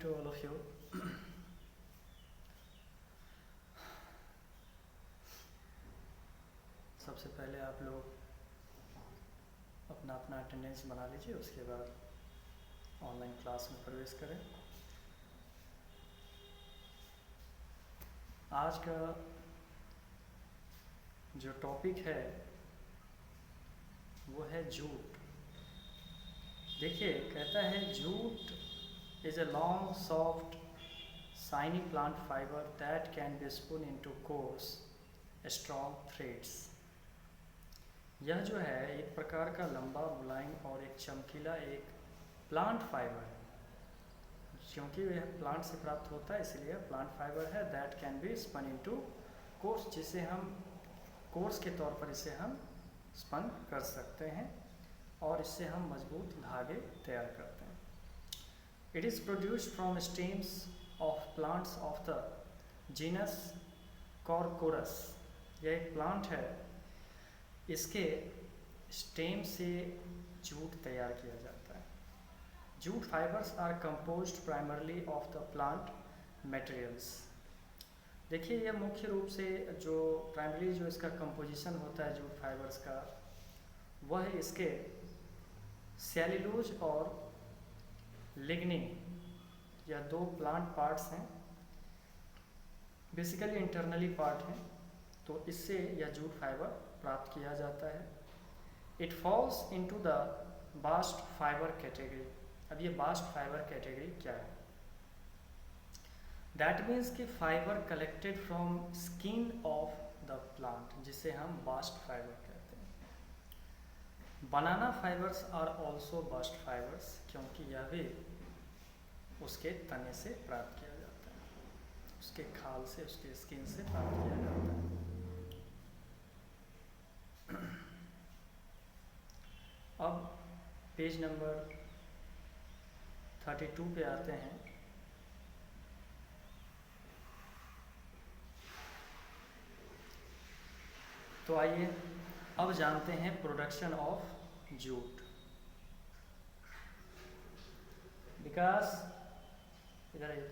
to all of you. सबसे पहले आप लोग अपना अपना अटेंडेंस बना लीजिए, उसके बाद ऑनलाइन क्लास में प्रवेश करें। आज का जो टॉपिक है वो है जूट। देखिए, कहता है jute is a long, soft, shiny plant fiber that can be spun into coarse, strong threads. यह जो है एक प्रकार का लंबा, मुलायम और एक चमकीला एक प्लांट फाइबर है। क्योंकि यह प्लांट से प्राप्त होता है इसलिए प्लांट फाइबर है। That can be spun into coarse, जिसे हम कोर्स के तौर पर इसे हम स्पन कर सकते हैं और इससे हम मजबूत धागे तैयार करते हैं। It is produced from stems of plants of the genus Corchorus. यह एक प्लांट है, इसके स्टेम से जूट तैयार किया जाता है। Jute fibres are composed primarily of the plant materials. देखिए, यह मुख्य रूप से जो प्राइमरी जो इसका कंपोजिशन होता है जूट फाइबर्स का, वह इसके सेल्यूलोज और लिग्निन, यह दो प्लांट पार्ट्स हैं, बेसिकली इंटरनली पार्ट हैं, तो इससे यह जूट फाइबर प्राप्त किया जाता है। It falls into the bast fibre category. अब ये बास्ट फाइबर कैटेगरी क्या है? दैट मीन्स कि fibre collected from skin of the plant, जिसे हम बास्ट फाइबर कहते हैं। Banana fibres are also bast fibres, क्योंकि यह भी उसके तने से प्राप्त किया जाता है, उसके खाल से, उसके स्किन से प्राप्त किया जाता है। अब पेज नंबर 32 पे आते हैं। तो आइए अब जानते हैं प्रोडक्शन ऑफ जूट। विकास इधर आइए।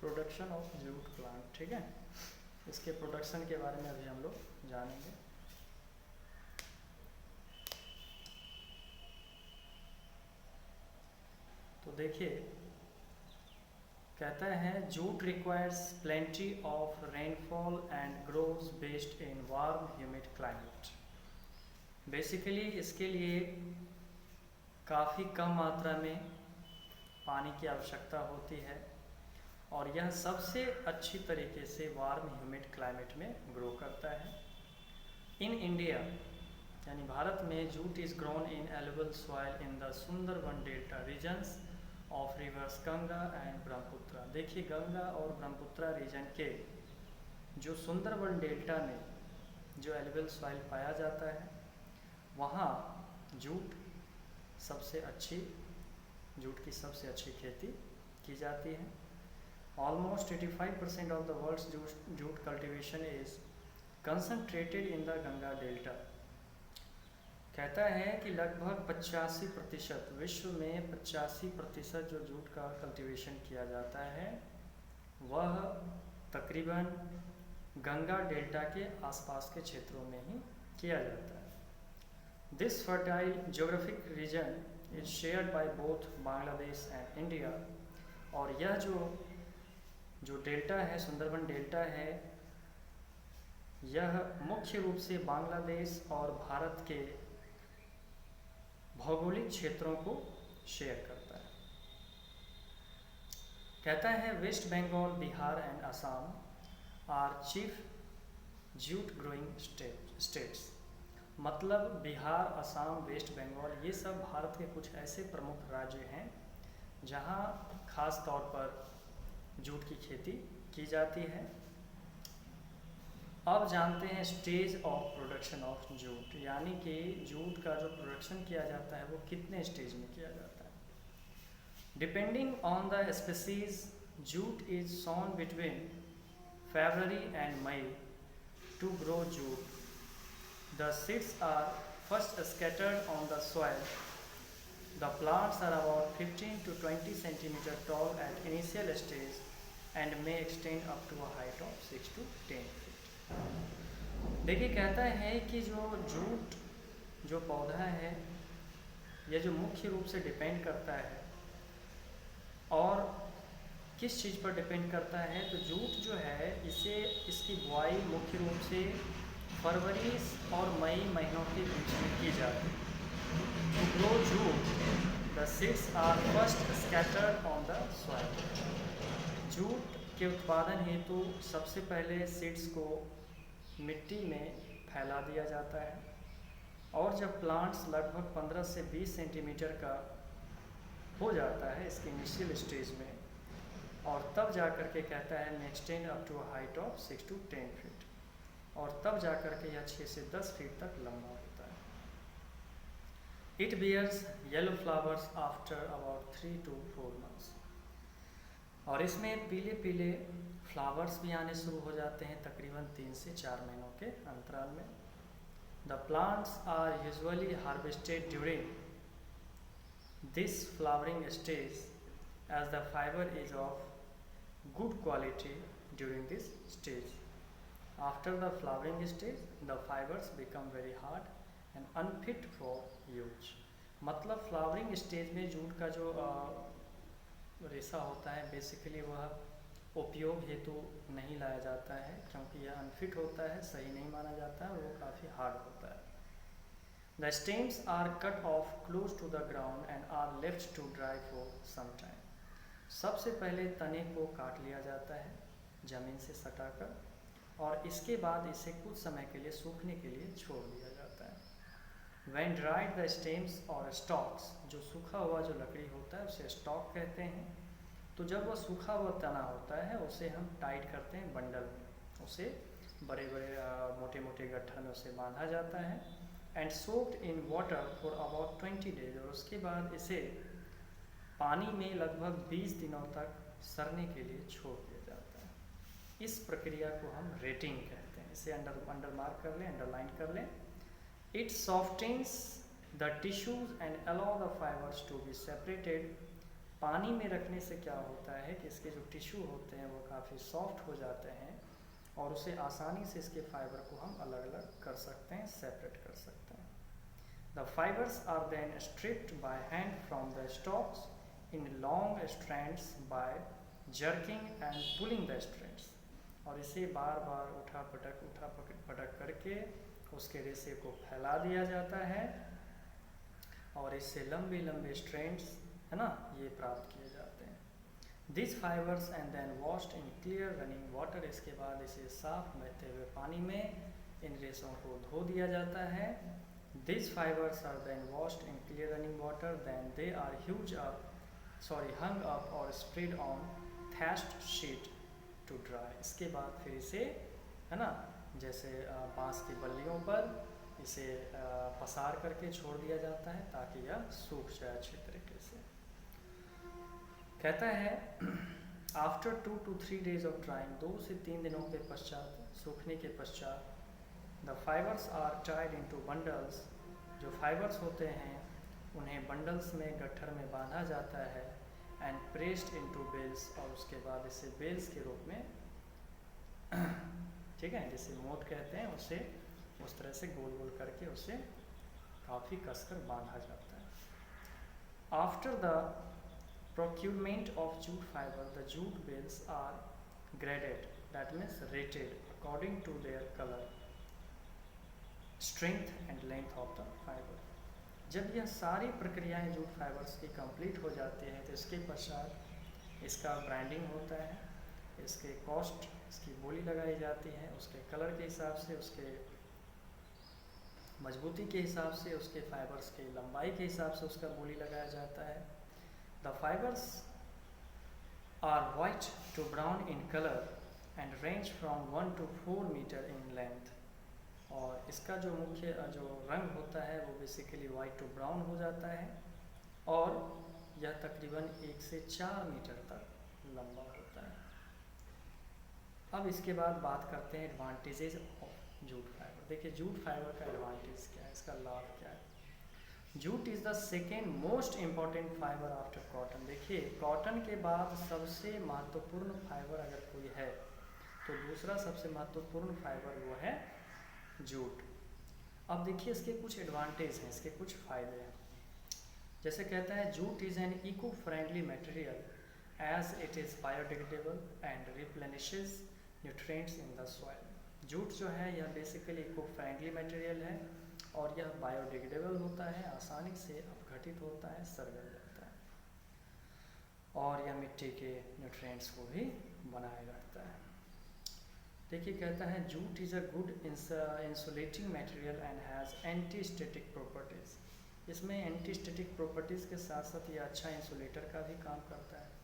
प्रोडक्शन ऑफ जूट प्लांट, ठीक है। इसके प्रोडक्शन के बारे में अभी हम लोग जानेंगे। तो देखिए, कहता है jute requires plenty of rainfall and groves based in warm humid climate. Basically इसके लिए काफ़ी कम मात्रा में पानी की आवश्यकता होती है और यह सबसे अच्छी तरीके से वार्म ह्यूमिड क्लाइमेट में ग्रो करता है। इन इंडिया यानी भारत में जूट इज़ ग्रोन इन एल्युबल soil in the Sundarban delta regions of rivers Ganga and Brahmaputra. देखिए, गंगा और ब्रह्मपुत्र रीजन के जो सुंदरबन डेल्टा में जो एल्युबल सॉइल पाया जाता है, वहाँ जूट की सबसे अच्छी खेती की जाती है। Almost 85% of the world's jute cultivation is concentrated in the Ganga delta. कहता है कि लगभग 85%, विश्व में 85% जो जूट का कल्टीवेशन किया जाता है वह तकरीबन गंगा डेल्टा के आसपास के क्षेत्रों में ही किया जाता है। This fertile geographic region is shared by both Bangladesh and India. और यह जो डेल्टा है, सुंदरबन डेल्टा है, यह मुख्य रूप से बांग्लादेश और भारत के भौगोलिक क्षेत्रों को शेयर करता है। कहता है West Bengal, Bihar and Assam are chief jute growing states. मतलब बिहार, असम, वेस्ट बंगाल, ये सब भारत के कुछ ऐसे प्रमुख राज्य हैं जहाँ खास तौर पर जूट की खेती की जाती है। अब जानते हैं stage of production of jute, यानी कि जूट का जो प्रोडक्शन किया जाता है वो कितने स्टेज में किया जाता है। Depending on the species, jute is sown between February and May to grow jute. The seeds are first scattered on the soil. The plants are about 15 to 20 centimeter tall at initial stage and may extend up to a height of 6 to 10 feet. देखिए कहता है कि जो jute जो पौधा है यह जो मुख्य रूप से डिपेंड करता है और किस चीज़ पर डिपेंड करता है, तो जूट जो है इसे इसकी बुआई मुख्य रूप से फरवरी और मई महीनों के बीच में की जाती है। To grow jute, the seeds are first scattered on the soil. Jute के उत्पादन हेतु सबसे पहले सीड्स को मिट्टी में फैला दिया जाता है और जब प्लांट्स लगभग 15 से 20 सेंटीमीटर का हो जाता है इसके इनिशियल स्टेज में, और तब जा कर के कहता है may extend up to a height of 6 to 10 feet, और तब जा कर के यह 6 से 10 फीट तक लंबा होता है। It bears yellow flowers after about 3 to 4 months. और इसमें पीले पीले फ्लावर्स भी आने शुरू हो जाते हैं तकरीबन 3 से 4 महीनों के अंतराल में। The plants are usually harvested during this flowering stage as the fiber is of good quality during this stage. After the flowering stage, the fibers become very hard and unfit for use. मतलब flowering stage में jute का जो रेशा होता है basically वह उपयोग हेतु नहीं लाया जाता है क्योंकि यह अनफिट होता है, सही नहीं माना जाता है और वो काफ़ी हार्ड होता है। The stems are cut off close to the ground and are left to dry for some time. सबसे पहले तने को काट लिया जाता है ज़मीन से सटाकर और इसके बाद इसे कुछ समय के लिए सूखने के लिए छोड़ दिया जाता है। When dried, the stems or stalks, जो सूखा हुआ जो लकड़ी होता है उसे स्टॉक कहते हैं। तो जब वह सूखा हुआ तना होता है उसे हम टाइट करते हैं बंडल में, उसे बड़े बड़े मोटे मोटे गट्ठर में उसे बांधा जाता है and soaked in water for about 20 days, और उसके बाद इसे पानी में लगभग 20 दिनों तक सड़ने के लिए छोड़ दिया जाता है। इस प्रक्रिया को हम रेटिंग कहते हैं। इसे अंडर मार्क कर लें, अंडरलाइन कर लें। It softens the tissues and allow the fibers to be separated. पानी में रखने से क्या होता है कि इसके जो टिश्यू होते हैं वो काफ़ी सॉफ्ट हो जाते हैं और उसे आसानी से इसके फाइबर को हम अलग अलग कर सकते हैं, सेपरेट कर सकते हैं। The fibers are then stripped by hand from the stalks in long strands by jerking and pulling the strands. और इसे बार बार उठा पटक करके उसके रेशे को फैला दिया जाता है और इससे लंबे लंबे स्ट्रैंड्स है ना ये प्राप्त किए जाते हैं। This fibres and then washed in clear running water, इसके बाद इसे साफ बहते हुए पानी में इन रेशों को धो दिया जाता है। This fibres are then washed in clear running water, then they are hung up or spread on thatched sheet to dry. इसके बाद फिर इसे है ना जैसे बांस की बल्लियों पर इसे पसार करके छोड़ दिया जाता है ताकि यह सूख जाए अच्छी तरीके से। कहता है after 2 to 3 days of drying, 2 से 3 दिनों के पश्चात सूखने के पश्चात, the fibres are tied into bundles, जो फाइबर्स होते हैं उन्हें बंडल्स में गट्ठर में बांधा जाता है एंड प्रेस्ड इनटू बेल्स, और उसके बाद इसे बेल्स के रूप में ठीक है जिसे मोट कहते हैं उसे उस तरह से गोल गोल करके उसे काफ़ी कसकर बांधा जाता है। After the procurement of jute fibre, the jute bales are graded, that means rated according to their colour, strength and length of the fibre. जब यह सारी प्रक्रियाएं जूट फाइबर्स की कंप्लीट हो जाती हैं तो इसके पश्चात इसका ब्रांडिंग होता है, इसके कॉस्ट इसकी बोली लगाई जाती है, उसके कलर के हिसाब से, उसके मजबूती के हिसाब से, उसके फाइबर्स की लंबाई के हिसाब से उसका बोली लगाया जाता है। The fibres are white to brown in colour and range from 1 to 4 metre in length, और इसका जो मुख्य जो रंग होता है वो बेसिकली वाइट टू ब्राउन हो जाता है और यह तकरीबन 1 से 4 मीटर तक लंबा होता है। अब इसके बाद बात करते हैं एडवांटेजेस ऑफ जूट फाइबर। देखिए जूट फाइबर का एडवांटेज क्या है, इसका लाभ क्या है। Jute is the second most important fibre after cotton. देखिए कॉटन के बाद सबसे महत्वपूर्ण फाइबर अगर कोई है तो दूसरा सबसे महत्वपूर्ण फाइबर वो है जूट। अब देखिए इसके कुछ एडवांटेज हैं, इसके कुछ फ़ायदे हैं। जैसे कहता है jute is an eco friendly material as it is biodegradable and replenishes nutrients in the soil. Jute जो है यह बेसिकली इको फ्रेंडली मटेरियल है और यह बायोडिग्रेडेबल होता है, आसानी से अपघटित होता है, सड़गल जाता है और यह मिट्टी के न्यूट्रिएंट्स को भी बनाए रखता है। देखिए कहता है jute is a good insulating material and has anti static properties. इसमें एंटी स्टैटिक प्रॉपर्टीज़ के साथ साथ ये अच्छा इंसुलेटर का भी काम करता है।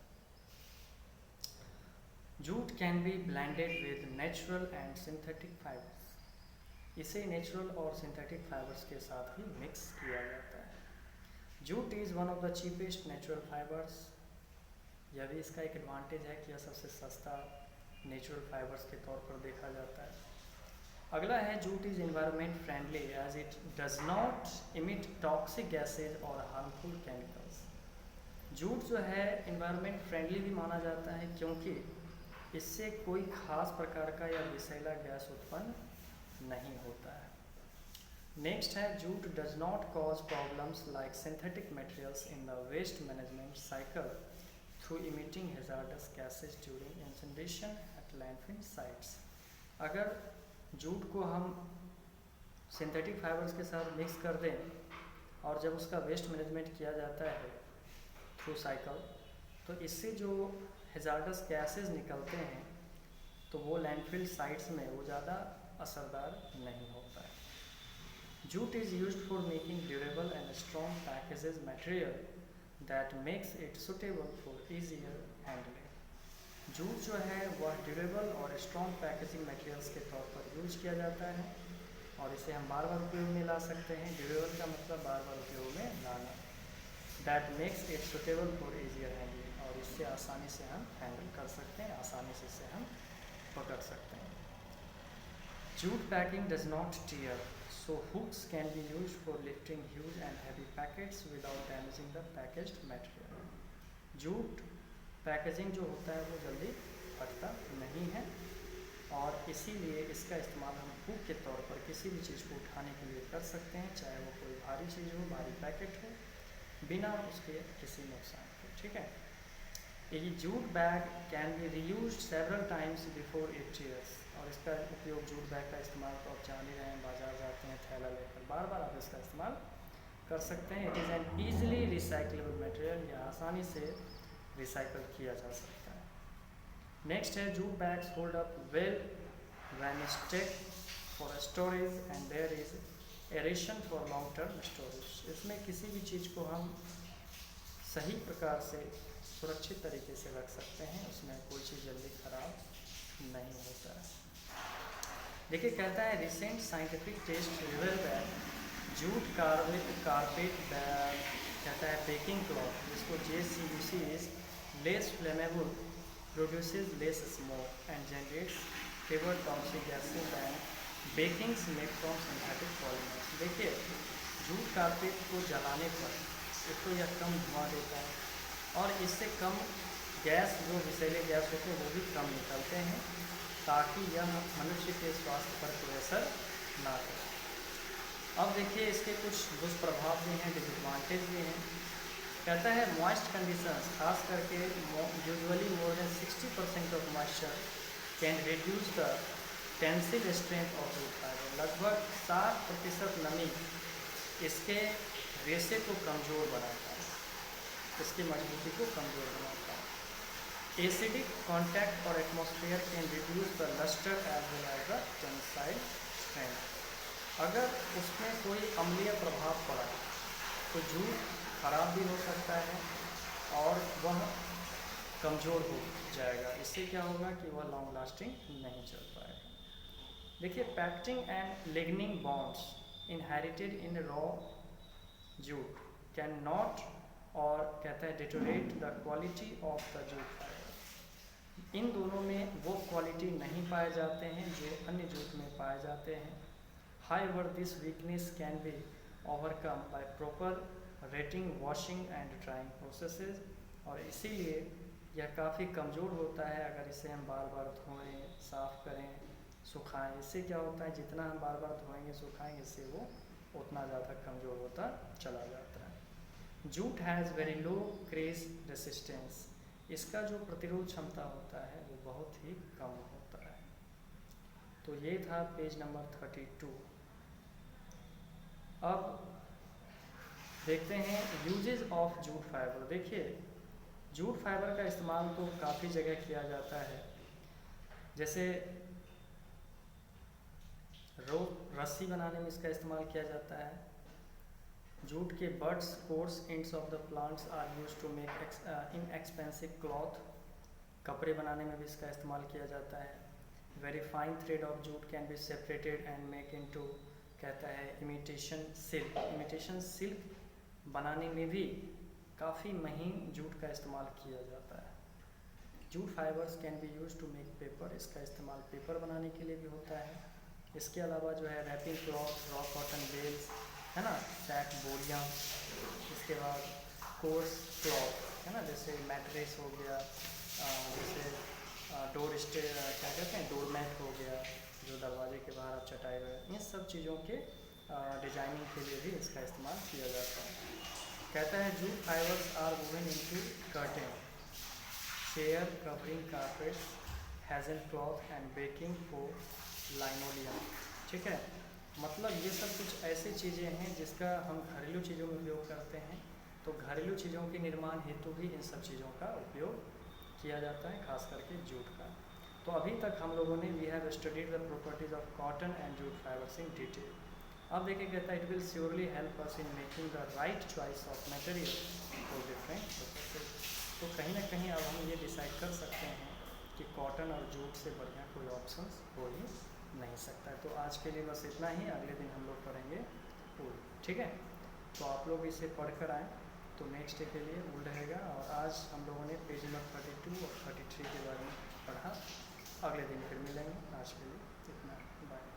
Jute can B blended with natural and synthetic fibres. इसे नेचुरल और सिंथेटिक फाइबर्स के साथ भी मिक्स किया जाता है। Jute is one of the cheapest natural fibres. यह भी इसका एक एडवांटेज है कि यह सबसे सस्ता नेचुरल फाइबर्स के तौर पर देखा जाता है। अगला है jute is environment friendly as it does not emit toxic gases और हार्मफुल केमिकल्स। जूट जो है इन्वायरमेंट फ्रेंडली भी माना जाता है क्योंकि इससे कोई खास प्रकार का या विषैला गैस उत्पन्न नहीं होता है। नेक्स्ट है jute does not cause problems like synthetic materials in the waste management cycle through emitting hazardous gases during incineration at landfill sites. अगर जूट को हम सिंथेटिक फाइबर्स के साथ मिक्स कर दें और जब उसका वेस्ट मैनेजमेंट किया जाता है थ्रू साइकिल तो इससे जो हैजार्डस गैसेस निकलते हैं तो वो लैंडफिल साइट्स में वो ज़्यादा असरदार नहीं होता है। Jute is used for making durable and strong packages material that makes it suitable for easier handling. Jute जो है वह ड्यूरेबल और स्ट्रॉन्ग पैकेजिंग मटेरियल्स के तौर पर यूज किया जाता है और इसे हम बार बार उपयोग में ला सकते हैं। ड्यूरेबल का मतलब बार बार उपयोग में लाना। That makes it suitable for easier handling, और इससे आसानी से हम हैंडल कर सकते हैं, आसानी से इसे हम पकड़ सकते हैं। Jute packing does not tier, so hooks can be used for lifting huge and heavy packets without damaging the packaged material. Jute packaging जो होता है वो जल्दी फटता नहीं है और इसीलिए इसका इस्तेमाल हम हुक के तौर पर किसी भी चीज़ को उठाने के लिए कर सकते हैं, चाहे वो कोई भारी चीज़ हो, भारी पैकेट हो, बिना उसके किसी नुकसान के। ठीक है। ये jute bag can be reused several times before it tears, और इसका उपयोग जूट बैग का इस्तेमाल तो आप जान ही रहे हैं, बाजार जाते हैं थैला लेकर बार बार आप इसका इस्तेमाल कर सकते हैं। It is an easily recyclable material, यह आसानी से रिसाइकल किया जा सकता है। नेक्स्ट है jute bags hold up well when stacked for storage and there is aeration for long term storage. इसमें किसी भी चीज़ को हम सही प्रकार से सुरक्षित तरीके से रख सकते हैं, उसमें कोई चीज़ जल्दी खराब नहीं होता है। देखिए कहता है recent scientific test reveal that jute carpet bag, कहता है बेकिंग क्लॉथ जिसको JCUC is less flammable, produces less smoke and generates fewer toxic gases and backings made from synthetic polymers. देखिए जूट कारपेट को जलाने पर एक तो यह कम धुआं देता है और इससे कम गैस, जो विषैले गैस होते हैं वो भी कम निकलते हैं, ताकि यह मनुष्य के स्वास्थ्य पर कोई असर ना करे। अब देखिए इसके कुछ दुष्प्रभाव भी हैं, डिसएडवांटेज भी हैं। कहता है मॉइस्ट कंडीशंस, खास करके usually more than 60% of moisture can reduce the tensile strength of jute fibre. लगभग 60% नमी इसके रेशे को कमज़ोर बनाता है, इसकी मजबूती को कमज़ोर बनाता है। एसिडिक कॉन्टैक्ट और atmosphere can reduce the lustre as well as the tensile strength. अगर उसमें कोई अम्लीय प्रभाव पड़ा तो जूट खराब भी हो सकता है और वह कमज़ोर हो जाएगा। इससे क्या होगा कि वह लॉन्ग लास्टिंग नहीं चल पाएगा। देखिए pectin and lignin bonds inherited in raw jute can not, और कहता है deteriorate the quality of the jute fibre. इन दोनों में वो क्वालिटी नहीं पाए जाते हैं जो अन्य जूट में पाए जाते हैं। However this weakness can be overcome by proper rating, washing and drawing processes. और इसीलिए यह काफ़ी कमज़ोर होता है अगर इसे हम बार बार धोएं, साफ़ करें, सुखाएं। इससे क्या होता है, जितना हम बार बार धोएंगे सुखाएंगे इससे वो उतना ज़्यादा कमज़ोर होता चला जाता है। Jute has very low craze resistance. इसका जो प्रतिरोध क्षमता होता है वो बहुत ही कम होता है। तो ये था पेज नंबर 32। अब देखते हैं यूजेज ऑफ जूट फाइबर। देखिए जूट फाइबर का इस्तेमाल तो काफ़ी जगह किया जाता है, जैसे रस्सी बनाने में इसका इस्तेमाल किया जाता है। जूट के buds, coarse ends of the plants are used to make inexpensive cloth. कपड़े बनाने में भी इसका इस्तेमाल किया जाता है। Very fine thread of jute can be separated and make into, कहता है, इमिटेशन सिल्क। इमिटेशन सिल्क बनाने में भी काफ़ी महीन जूट का इस्तेमाल किया जाता है। Jute fibres can be use to make paper. इसका इस्तेमाल पेपर बनाने के लिए भी होता है। इसके अलावा जो है wrapping cloth, raw cotton bales, है ना, सैक, बोरियाँ। इसके बाद कोर्स क्लॉथ, है ना, जैसे मैट्रेस हो गया, जैसे डोर स्टे, क्या कहते हैं, डोर मैट हो गया, जो दरवाजे के बाहर आप चटाई हुए, इन सब चीज़ों के डिजाइनिंग के लिए भी इसका इस्तेमाल किया जाता है। कहता है jute fibres are woven into curtain, chair, covering, carpet, hessian cloth and backing for linoleum. ठीक है, मतलब ये सब कुछ ऐसी चीज़ें हैं जिसका हम घरेलू चीज़ों में उपयोग करते हैं। तो घरेलू चीज़ों के निर्माण हेतु भी इन सब चीज़ों का उपयोग किया जाता है, खास करके जूट का। तो अभी तक हम लोगों ने we have studied the properties of cotton and jute fibres in detail. अब देखिए, कहता है it will surely help us in making the right choice of material for different processes. तो कहीं ना कहीं अब हम ये डिसाइड कर सकते हैं कि कॉटन और जूट से बढ़िया कोई ऑप्शंस हो ही नहीं सकता है। तो आज के लिए बस इतना ही, अगले दिन हम लोग पढ़ेंगे वूल। ठीक है, तो आप लोग इसे पढ़ कर आएँ तो नेक्स्ट डे के लिए वूल रहेगा। और आज हम लोगों ने पेज नंबर 32 और 33 के बारे में पढ़ा। अगले दिन फिर मिलेंगे। आज के लिए इतना, बाय।